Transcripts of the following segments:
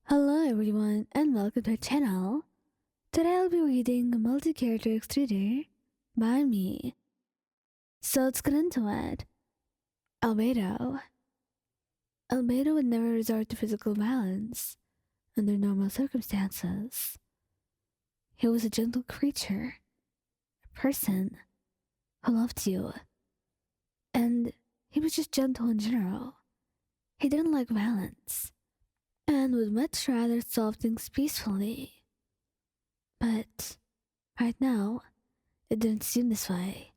Hello everyone and welcome to our channel. Today I'll be reading a multi-character extruder by me. So let's get into it. Albedo. Albedo would never resort to physical violence under normal circumstances. He was a gentle creature, a person who loved you. And he was just gentle in general. He didn't like violence and would much rather solve things peacefully. But right now, it didn't seem this way.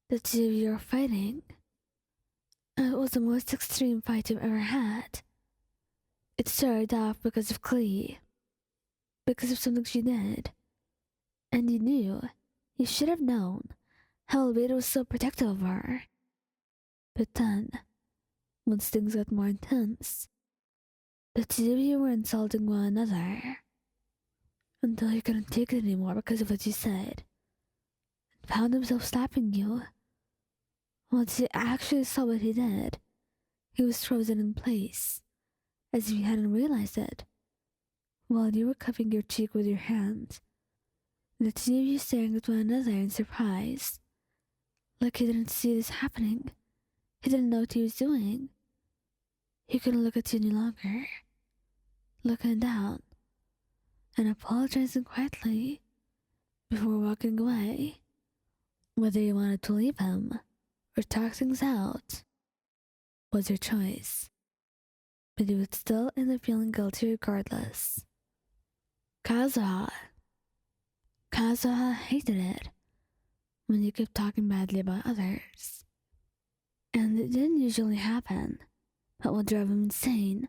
The two of you are fighting. It was the most extreme fight you've ever had. It started off because of Klee, because of something she did. And you should have known, how Albedo was so protective of her. But then, once things got more intense, the two of you were insulting one another. Until he couldn't take it anymore because of what you said, and found himself slapping you. Once he actually saw what he did, he was frozen in place, as if he hadn't realized it, while you were cupping your cheek with your hand, the two of you staring at one another in surprise, like he didn't see this happening. He didn't know what he was doing. He couldn't look at you any longer, looking down and apologizing quietly before walking away. Whether you wanted to leave him or talk things out was your choice, but you would still end up feeling guilty regardless. Kazuha. Kazuha hated it when you kept talking badly about others. And it didn't usually happen, but what drove him insane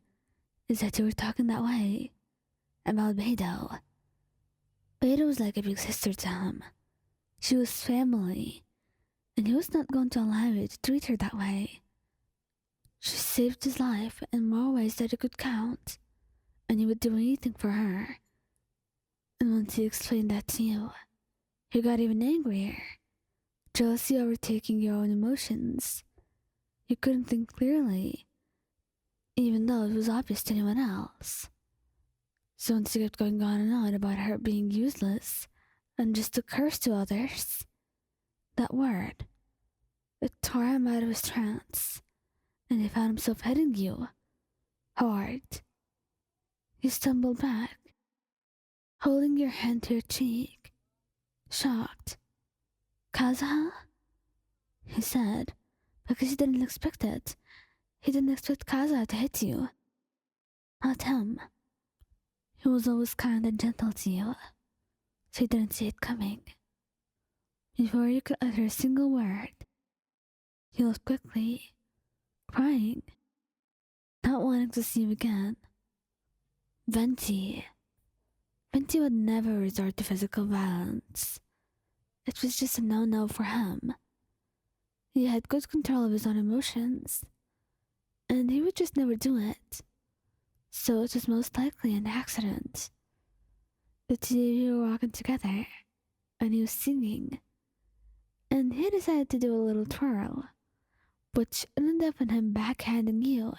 is that you were talking that way about Beidou. Beidou was like a big sister to him. She was family, and he was not going to allow you to treat her that way. She saved his life in more ways that he could count, and he would do anything for her. And once he explained that to you, you got even angrier, jealousy overtaking your own emotions. You couldn't think clearly, even though it was obvious to anyone else. So once he kept going on and on about her being useless and just a curse to others, that word, it tore him out of his trance, and he found himself hitting you hard. He stumbled back, holding your hand to your cheek, shocked. Kazuha? He said, because he didn't expect it. He didn't expect Kazuha to hit you. Not him. He was always kind and gentle to you, so he didn't see it coming. Before you could utter a single word, he left quickly, crying, not wanting to see you again. Venti. Venti would never resort to physical violence. It was just a no-no for him. He had good control of his own emotions, and he would just never do it. So it was most likely an accident. The two of you were walking together, and he was singing, and he decided to do a little twirl, which ended up in him backhanding you.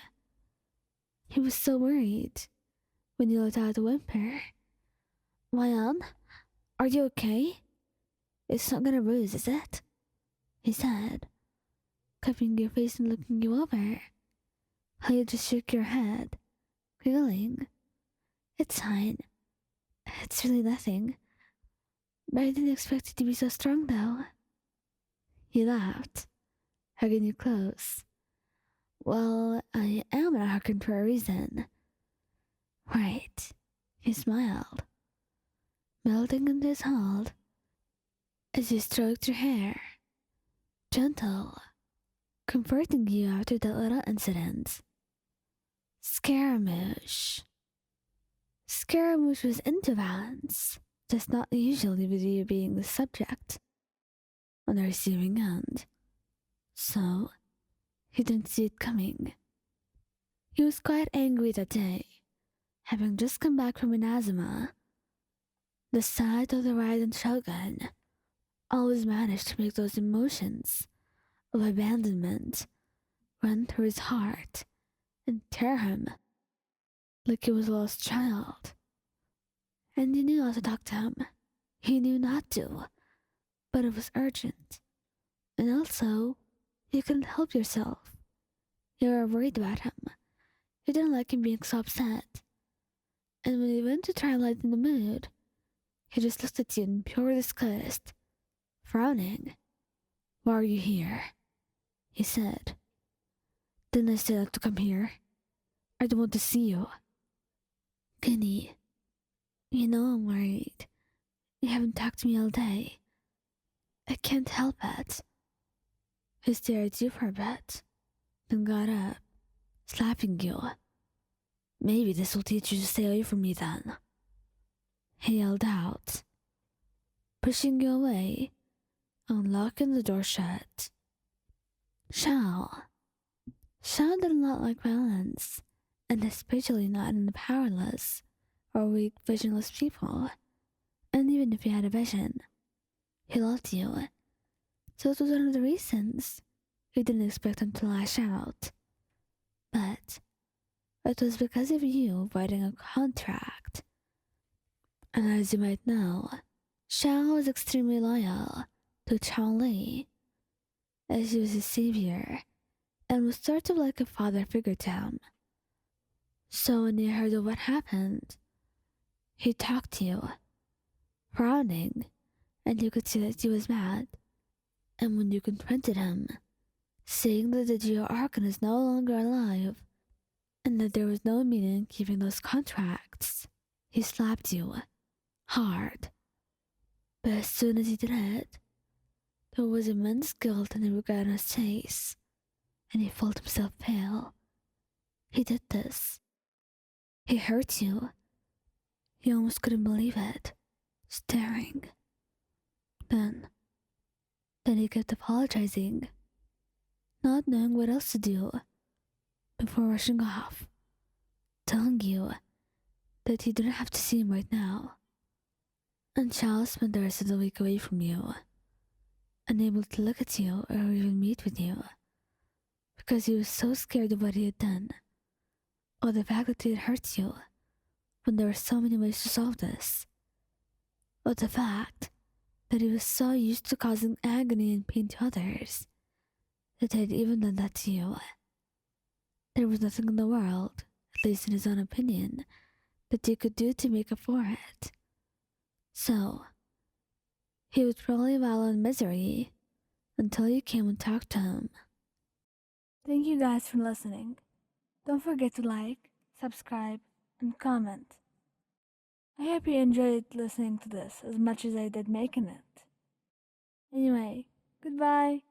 He was so worried when you let out a whimper. "Mayan, are you okay? It's not gonna bruise, is it?" he said, cupping your face and looking you over. How you just shook your head, giggling. "It's fine. It's really nothing. But I didn't expect it to be so strong, though." He laughed, hugging you close. "Well, I am an Archon for a reason." "Right." He smiled, melting into his hold as he stroked your hair, gentle, comforting you after that little incident. Scaramouche. Scaramouche was into violence, just not usually with you being the subject on the receiving end. So, he didn't see it coming. He was quite angry that day, having just come back from Inazuma. The sight of the Raiden Shogun always managed to make those emotions of abandonment run through his heart and tear him like he was a lost child. And you knew how to talk to him. He knew not to, but it was urgent. And also, you couldn't help yourself. You were worried about him. You didn't like him being so upset. And when you went to try and lighten the mood, he just looked at you in pure disgust, frowning. "Why are you here?" he said. "Didn't I say not to come here? I don't want to see you." "Gunny, you know I'm worried. You haven't talked to me all day. I can't help it." He stared at you for a bit, then got up, slapping you. "Maybe this will teach you to stay away from me then," he yelled out, pushing you away and locking the door shut. Xiao. Xiao did not like violence, and especially not in the powerless or weak, visionless people. And even if he had a vision, he loved you. So it was one of the reasons he didn't expect him to lash out. But it was because of you avoiding a contract. And as you might know, Xiao was extremely loyal to Chao Li, as he was his savior and was sort of like a father figure to him. So when he heard of what happened, he talked to you, frowning, and you could see that he was mad. And when you confronted him, saying that the Geo Archon is no longer alive, and that there was no meaning in keeping those contracts, he slapped you, hard. But as soon as he did it, there was immense guilt and regret on his face, and he felt himself pale. He did this. He hurt you. You almost couldn't believe it, staring. Then he kept apologizing, not knowing what else to do, before rushing off, telling you that you didn't have to see him right now. And Charles spent the rest of the week away from you, unable to look at you or even meet with you, because he was so scared of what he had done, or the fact that he had hurt you, when there were so many ways to solve this, or the fact that he was so used to causing agony and pain to others that he had even done that to you. There was nothing in the world, at least in his own opinion, that you could do to make up for it. So, he would probably wallow in misery until you came and talked to him. Thank you guys for listening. Don't forget to like, subscribe, and comment. I hope you enjoyed listening to this as much as I did making it. Anyway, goodbye.